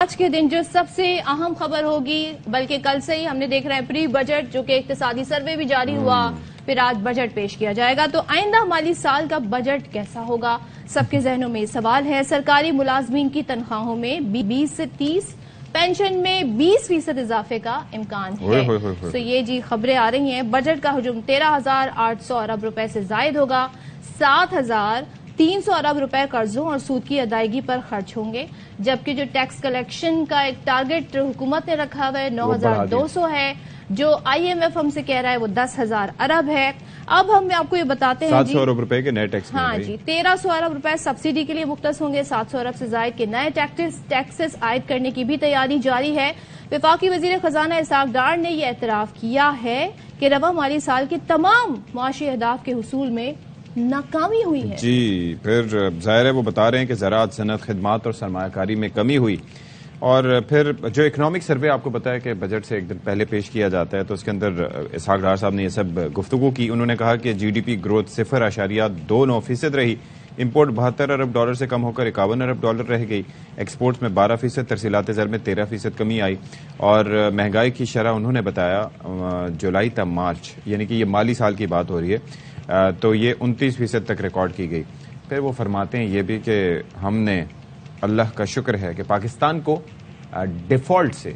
آج کے دن جو سب سے اہم خبر ہوگی، بلکہ کل سے ہی ہم نے دیکھ رہے ہیں پری بجٹ جو کہ اقتصادی سروے بھی جاری ہوا، پھر آج بجٹ پیش کیا جائے گا۔ تو آئندہ مالی سال کا بجٹ کیسا ہوگا، سب کے ذہنوں میں یہ سوال ہے۔ سرکاری ملازمین کی تنخواہوں میں 20 سے 30، پینشن میں 20% اضافے کا امکان ہے۔ تو یہ جی خبریں آ رہی ہیں۔ بجٹ کا حجم 13,800 ارب روپے سے زائد ہوگا۔ 7,300 ارب روپے قرضوں اور سود کی ادائیگی پر خرچ ہوں گے، جبکہ جو ٹیکس کلیکشن کا ایک ٹارگٹ حکومت نے رکھا ہوا ہے 9,200 ہے، جو آئی ایم ایف ہم سے کہہ رہا ہے وہ 10,000 ارب ہے۔ اب ہم آپ کو یہ بتاتے ہیں 700 ارب روپے کے نئے ٹیکس، ہاں جی 1,300 ارب روپے سبسڈی کے لیے مختص ہوں گے۔ 700 ارب سے زائد کے نئے ٹیکسز عائد کرنے کی بھی تیاری جاری ہے۔ وفاقی وزیر خزانہ اسحاق ڈار نے یہ اعتراف کیا ہے کہ رواں مالی سال کے تمام معاشی اہداف کے حصول میں ناکامی ہوئی ہے۔ جی پھر ظاہر ہے وہ بتا رہے ہیں کہ زراعت، صنعت، خدمات اور سرمایہ کاری میں کمی ہوئی، اور پھر جو اکنامک سروے آپ کو پتا ہے کہ بجٹ سے ایک دن پہلے پیش کیا جاتا ہے، تو اس کے اندر اسحاق ڈار صاحب نے یہ سب گفتگو کی۔ انہوں نے کہا کہ جی ڈی پی گروتھ 0.29% رہی، امپورٹ 72 ارب ڈالر سے کم ہو کر 51 ارب ڈالر رہ گئی، ایکسپورٹس میں 12%، ترسیلات زر میں 13% کمی آئی، اور مہنگائی کی شرح انہوں نے بتایا جولائی تا مارچ، یعنی کہ یہ مالی سال کی بات ہو رہی ہے، تو یہ 29% تک ریکارڈ کی گئی۔ پھر وہ فرماتے ہیں یہ بھی کہ ہم نے اللہ کا شکر ہے کہ پاکستان کو ڈیفالٹ سے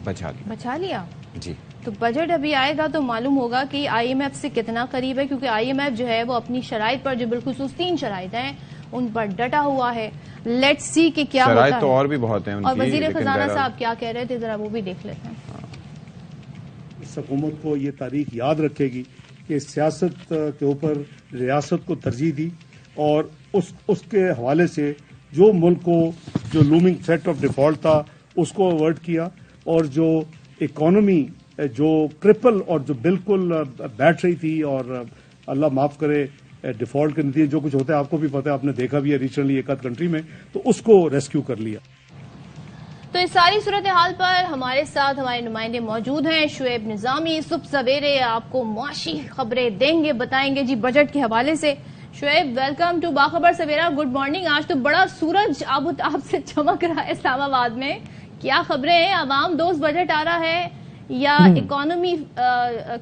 بچا لیا۔ جی تو بجٹ ابھی آئے گا تو معلوم ہوگا کہ آئی ایم ایف سے کتنا قریب ہے، کیونکہ آئی ایم ایف جو ہے وہ اپنی شرائط پر، جو بالخصوص 3 شرائط ہیں، ان پر ڈٹا ہوا ہے۔ لیٹس سی کہ کیا ہوتا ہے۔ شرائط تو اور بھی بہت ہیں ان کی، اور وزیر خزانہ صاحب کیا کہہ رہے تھے، ذرا وہ بھی دیکھ لیتے ہیں۔ اس حکومت کو یہ تاریخ یاد رکھے گی کہ سیاست کے اوپر ریاست کو ترجیح دی، اور اس کے حوالے سے جو ملک کو جو لومنگ تھریٹ آف ڈیفالٹ تھا اس کو اوائڈ کیا، اور جو اکانومی جو کرپل اور جو بالکل بیٹھ رہی تھی، اور اللہ معاف کرے ڈیفالٹ کے نتیجے جو کچھ ہوتا ہے آپ کو بھی پتا ہے، آپ نے دیکھا بھی ہے ریسنٹلی ایک آدھ کنٹری میں، تو اس کو ریسکیو کر لیا۔ تو اس ساری صورتحال پر ہمارے ساتھ ہمارے نمائندے موجود ہیں۔ شعیب نظامی صبح سویرے آپ کو معاشی خبریں دیں گے، بتائیں گے جی بجٹ کے حوالے سے۔ شعیب ویلکم ٹو باخبر سویرا، گڈ مارننگ۔ آج تو بڑا سورج آب و تاب سے چمک رہا ہے اسلام آباد میں، کیا خبریں ہیں؟ عوام دوست بجٹ آ رہا ہے یا اکانومی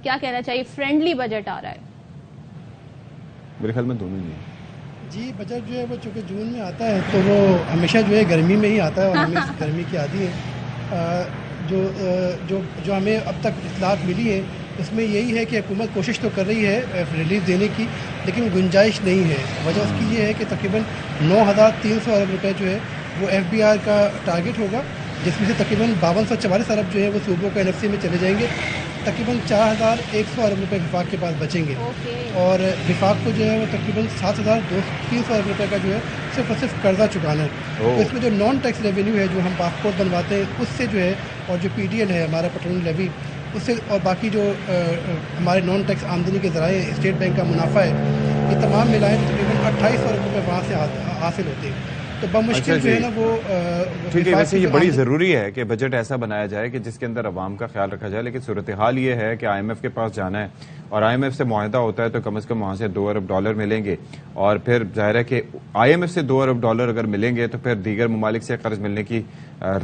کیا کہنا چاہیے فرینڈلی بجٹ آ رہا ہے؟ میرے خیال میں دونوں ہی ہیں۔ جی بجٹ جو ہے وہ چونکہ جون میں آتا ہے تو وہ ہمیشہ جو ہے گرمی میں ہی آتا ہے، اور ہمیں اس گرمی کی عادی ہے۔ جو ہمیں اب تک اطلاعات ملی ہے اس میں یہی ہے کہ حکومت کوشش تو کر رہی ہے ریلیف دینے کی، لیکن گنجائش نہیں ہے۔ وجہ اس کی یہ ہے کہ تقریباً 9,300 ارب روپے جو ہے وہ ایف بی آر کا ٹارگٹ ہوگا، جس میں سے تقریباً 5244 ارب جو ہے وہ صوبوں کے NFC میں چلے جائیں گے۔ تقریباً 4,100 ارب روپے وفاق کے پاس بچیں گے، اور وفاق کو جو ہے وہ تقریباً 7,300 ارب روپے کا جو ہے صرف اور صرف قرضہ چکانا ہے۔ تو اس میں جو نان ٹیکس ریونیو ہے جو ہم پاسپورٹ بنواتے ہیں اس سے جو ہے، اور جو PDL ہے ہمارا پیٹرول لیوی اس سے، اور باقی جو ہمارے نان ٹیکس آمدنی کے ذرائع اسٹیٹ بینک کا منافع ہے، یہ تمام ملائیں تقریباً 2800 ارب روپے وہاں سے حاصل ہوتے ہیں۔ تو بمشکل جو ہے نا وہ ٹھیک ہے۔ ویسے یہ بڑی ضروری ہے کہ بجٹ ایسا بنایا جائے کہ جس کے اندر عوام کا خیال رکھا جائے، لیکن صورتحال یہ ہے کہ آئی ایم ایف کے پاس جانا ہے، اور آئی ایم ایف سے معاہدہ ہوتا ہے تو کم از کم وہاں سے 2 ارب ڈالر ملیں گے، اور پھر ظاہر ہے کہ آئی ایم ایف سے 2 ارب ڈالر اگر ملیں گے تو پھر دیگر ممالک سے قرض ملنے کی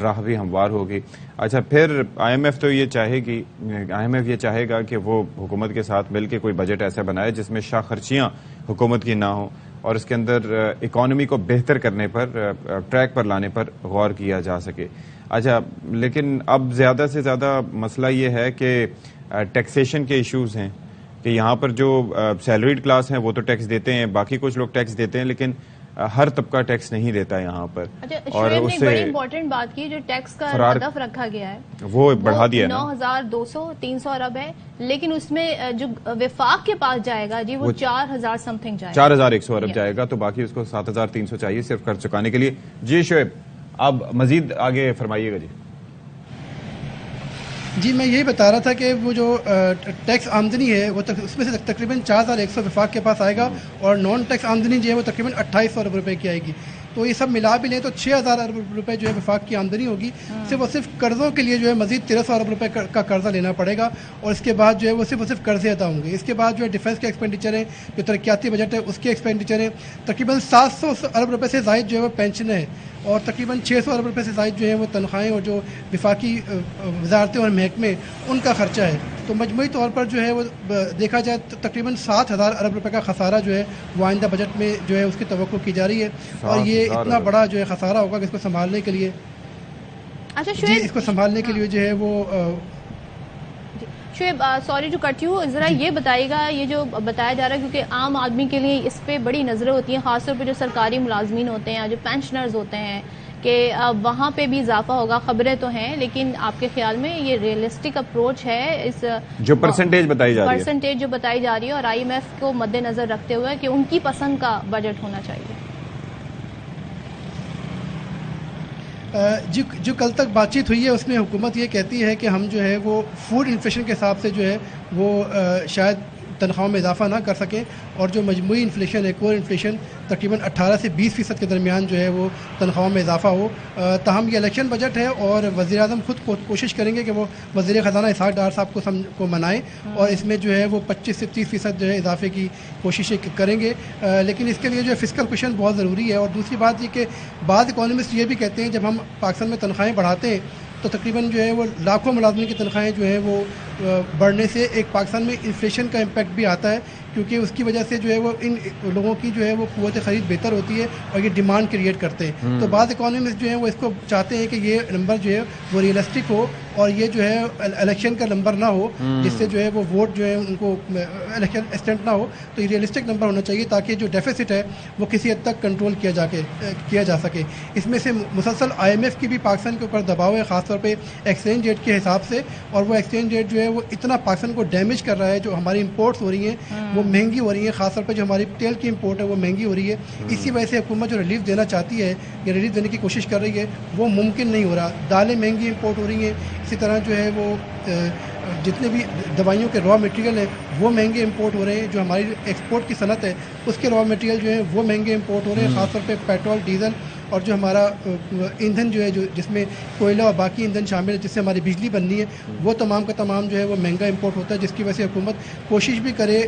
راہ بھی ہموار ہوگی۔ اچھا پھر آئی ایم ایف تو یہ چاہے گی، آئی ایم ایف یہ چاہے گا کہ وہ حکومت کے ساتھ مل کے کوئی بجٹ ایسا بنائے جس میں شاہ خرچیاں حکومت کی نہ ہوں، اور اس کے اندر اکانومی کو بہتر کرنے پر، ٹریک پر لانے پر غور کیا جا سکے۔ اچھا لیکن اب زیادہ سے زیادہ مسئلہ یہ ہے کہ ٹیکسیشن کے ایشوز ہیں، کہ یہاں پر جو سیلریڈ کلاس ہیں وہ تو ٹیکس دیتے ہیں، باقی کچھ لوگ ٹیکس دیتے ہیں، لیکن ہر طبقہ ٹیکس نہیں دیتا یہاں پر۔ اور اس سے بڑی امپورٹنٹ بات کی، جو ٹیکس کا ہدف رکھا گیا ہے وہ بڑھا دیا ہے، 9,200-300 ارب ہے، لیکن اس میں جو وفاق کے پاس جائے گا جی وہ 4,000 سم تھنگ جائے گا، 4,100 ارب جائے گا، تو باقی اس کو 7,300 چاہیے صرف قرض چکانے کے لیے۔ جی شعیب اب مزید آگے فرمائیے گا۔ جی میں یہی بتا رہا تھا کہ وہ جو ٹیکس آمدنی ہے وہ اس میں سے تقریباً 4,100 وفاق کے پاس آئے گا، اور نان ٹیکس آمدنی جو ہے وہ تقریباً 2,800 ارب روپے کی آئے گی۔ تو یہ سب ملا بھی لیں تو 6,000 ارب روپے جو ہے وفاق کی آمدنی ہوگی. صرف اور صرف قرضوں کے لیے جو ہے مزید 1,300 ارب روپے کا قرضہ لینا پڑے گا, اور اس کے بعد جو ہے وہ صرف اور صرف قرضے ادا ہوں گے. اس کے بعد جو ہے ڈیفنس کے ایکسپینڈیچر ہیں, جو ترقیاتی بجٹ ہے اس کے ایکسپینڈیچر ہیں. تقریباً 700 ارب روپے سے زائد جو ہے وہ پینشن ہے, اور تقریباً 600 ارب روپے سے زائد جو ہے وہ تنخواہیں اور جو وفاقی وزارتیں اور محکمے ان کا خرچہ ہے. تو مجموعی طور پر جو ہے وہ دیکھا جائے تقریباً 7,000 ارب روپے کا خسارہ جو ہے وہ آئندہ بجٹ میں جو ہے اس کی توقع کی جا رہی ہے, اور یہ اتنا بڑا جو ہے خسارہ ہوگا کہ اس کو سنبھالنے کے لیے اچھا جی اس کو سنبھالنے کے لیے جو ہے وہ شعیب سوری جو کرتی ہوں, ذرا یہ بتائیے گا, یہ جو بتایا جا رہا ہے کیونکہ عام آدمی کے لیے اس پہ بڑی نظریں ہوتی ہیں, خاص طور پہ جو سرکاری ملازمین ہوتے ہیں, جو پینشنرز ہوتے ہیں, کہ وہاں پہ بھی اضافہ ہوگا. خبریں تو ہیں, لیکن آپ کے خیال میں یہ ریئلسٹک اپروچ ہے اس جو پرسنٹیج بتائی جا رہی ہے, پرسنٹیج جو بتائی جا رہی ہے, اور IMF کو مد نظر رکھتے ہوئے کہ ان کی پسند کا بجٹ ہونا چاہیے؟ جو کل تک بات چیت ہوئی ہے اس میں حکومت یہ کہتی ہے کہ ہم جو ہے وہ فوڈ انفلیشن کے حساب سے جو ہے وہ شاید تنخواہوں میں اضافہ نہ کر سکیں, اور جو مجموعی انفلیشن ہے کور انفلیشن تقریباً 18 سے 20% کے درمیان جو ہے وہ تنخواہوں میں اضافہ ہو. تاہم یہ الیکشن بجٹ ہے, اور وزیر اعظم خود کوشش کریں گے کہ وہ وزیر خزانہ اسحاق ڈار صاحب کو منائیں, اور اس میں جو ہے وہ 25 سے 30% جو ہے اضافے کی کوششیں کریں گے. لیکن اس کے لیے جو ہے فسکل کوشن بہت ضروری ہے. اور دوسری بات یہ کہ بعض اکانومسٹ یہ بھی کہتے ہیں جب ہم پاکستان میں تنخواہیں بڑھاتے ہیں تو تقریباً جو ہے وہ لاکھوں ملازمین کی تنخواہیں جو ہیں وہ بڑھنے سے ایک پاکستان میں انفلیشن کا امپیکٹ بھی آتا ہے, کیونکہ اس کی وجہ سے جو ہے وہ ان لوگوں کی جو ہے وہ قوت خرید بہتر ہوتی ہے, اور یہ ڈیمانڈ کریٹ کرتے ہیں. تو بعض اکانومسٹ جو ہیں وہ اس کو چاہتے ہیں کہ یہ نمبر جو ہے وہ ریئلسٹک ہو, اور یہ جو ہے الیکشن کا نمبر نہ ہو جس سے جو ہے وہ ووٹ جو ہے ان کو الیکشن اسٹنٹ نہ ہو. تو یہ ریئلسٹک نمبر ہونا چاہیے تاکہ جو ڈیفیسٹ ہے وہ کسی حد تک کنٹرول کیا جا سکے. اس میں سے مسلسل IMF کی بھی پاکستان کے اوپر دباؤ ہے, خاص طور پہ ایکسچینج ریٹ کے حساب سے, اور وہ ایکسچینج ریٹ جو ہے وہ اتنا پاکستان کو ڈیمیج کر رہا ہے. جو ہماری امپورٹس ہو رہی ہیں وہ مہنگی ہو رہی ہیں, خاص طور پہ جو ہماری تیل کی امپورٹ ہے وہ مہنگی ہو رہی ہے. اسی وجہ سے حکومت جو ریلیف دینا چاہتی ہے یا ریلیف دینے کی کوشش کر رہی ہے وہ ممکن نہیں ہو رہا. دالیں مہنگی امپورٹ ہو رہی ہیں, اسی طرح جو ہے وہ جتنے بھی دوائیوں کے را مٹیریل ہیں وہ مہنگے امپورٹ ہو رہے ہیں. جو ہماری ایکسپورٹ کی صنعت ہے اس کے را مٹیریل جو ہیں وہ مہنگے امپورٹ ہو رہے ہیں, خاص طور پہ پیٹرول, ڈیزل, اور جو ہمارا ایندھن جو ہے جس میں کوئلہ اور باقی ایندھن شامل ہے جس سے ہماری بجلی بننی ہے, وہ تمام کا تمام جو ہے وہ مہنگا امپورٹ ہوتا ہے, جس کی وجہ سے حکومت کوشش بھی کرے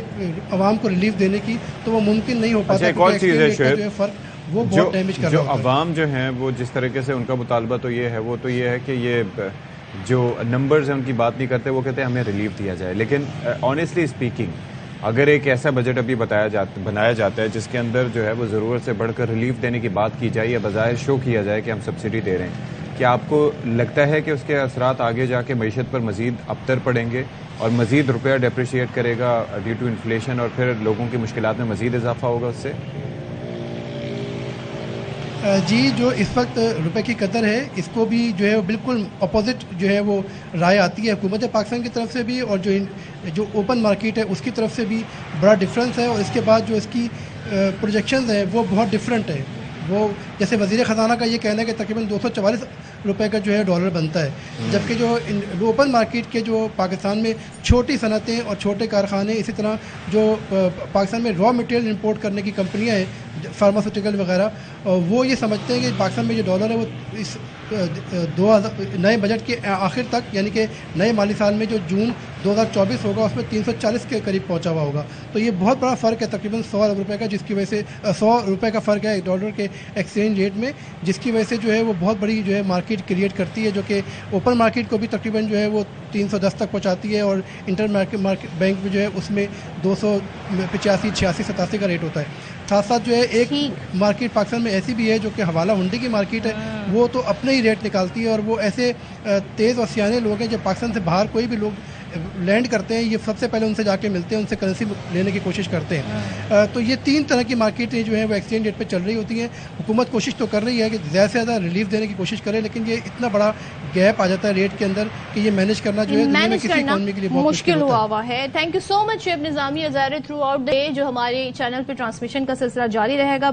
عوام کو ریلیف دینے کی تو وہ ممکن نہیں ہو پاتا. ایک اور چیز ہے شعیب, فرق وہ بہت ڈیمیج کر رہا جو عوام جو ہیں وہ جس طریقے سے ان کا مطالبہ تو یہ ہے, وہ تو یہ ہے کہ یہ جو نمبرز ہیں ان کی بات نہیں کرتے, وہ کہتے ہیں ہمیں ریلیف دیا جائے. لیکن آنیسٹلی اسپیکنگ اگر ایک ایسا بجٹ ابھی بنایا جاتا ہے جس کے اندر جو ہے وہ ضرورت سے بڑھ کر ریلیف دینے کی بات کی جائے یا بظاہر شو کیا جائے کہ ہم سبسڈی دے رہے ہیں, کیا آپ کو لگتا ہے کہ اس کے اثرات آگے جا کے معیشت پر مزید ابتر پڑیں گے اور مزید روپیہ ڈیپریشیٹ کرے گا ڈیو ٹو انفلیشن, اور پھر لوگوں کی مشکلات میں مزید اضافہ ہوگا اس سے؟ جی, جو اس وقت روپے کی قدر ہے اس کو بھی جو ہے بالکل اپوزٹ جو ہے وہ رائے آتی ہے حکومت پاکستان کی طرف سے بھی, اور جو اوپن مارکیٹ ہے اس کی طرف سے بھی بڑا ڈفرینس ہے. اور اس کے بعد جو اس کی پروجیکشنز ہیں وہ بہت ڈفرینٹ ہے. وہ جیسے وزیر خزانہ کا یہ کہنا ہے کہ تقریباً 244 روپے کا جو ہے ڈالر بنتا ہے, جبکہ جو اوپن مارکیٹ کے جو پاکستان میں چھوٹی صنعتیں اور چھوٹے کارخانے, اسی طرح جو پاکستان میں را مٹیریل امپورٹ کرنے کی کمپنیاں ہیں فارماسیوٹیکل وغیرہ, وہ یہ سمجھتے ہیں کہ پاکستان میں جو ڈالر ہے وہ اس 2000 نئے بجٹ کے آخر تک یعنی کہ نئے مالی سال میں جو جون 2024 ہوگا اس میں 340 کے قریب پہنچا ہوا ہوگا. تو یہ بہت بڑا فرق ہے, تقریباً 100 ارب روپے کا, جس کی وجہ سے 100 روپے کا فرق ہے ڈالر کے ایکسچینج ریٹ میں, جس کی وجہ سے جو ہے وہ بہت بڑی جو ہے مارکیٹ کریٹ کرتی ہے, جو کہ اوپن مارکیٹ کو بھی تقریباً جو ہے وہ 310 تک پہنچاتی ہے, اور انٹر مارکیٹ بینک میں جو ہے اس میں 285, 86, 87 کا ریٹ ہوتا ہے. ساتھ ساتھ جو ہے ایک مارکیٹ پاکستان میں ایسی بھی ہے جو کہ حوالہ ہنڈی کی مارکیٹ ہے, وہ تو اپنے ہی ریٹ نکالتی ہے, اور وہ ایسے تیز اور سیانے لوگ ہیں جب پاکستان سے باہر کوئی بھی لوگ لینڈ کرتے ہیں یہ سب سے پہلے ان سے جا کے ملتے ہیں, ان سے کرنسی لینے کی کوشش کرتے ہیں. تو یہ 3 طرح کی مارکیٹیں جو ہیں وہ ایکسچینج ریٹ پہ چل رہی ہوتی ہیں. حکومت کوشش تو کر رہی ہے کہ زیادہ سے زیادہ ریلیف دینے کی کوشش کرے, لیکن یہ اتنا بڑا گیپ آ جاتا ہے ریٹ کے اندر کہ یہ مینیج کرنا جو ہے دنیا میں کسی اکانومی کے لیے بہت مشکل ہوا ہے. تھینک یو سو مچ شعیب نظامی. ظاہر تھرو آؤٹ ڈے جو ہمارے چینل پہ ٹرانسمیشن کا سلسلہ جاری رہے گا.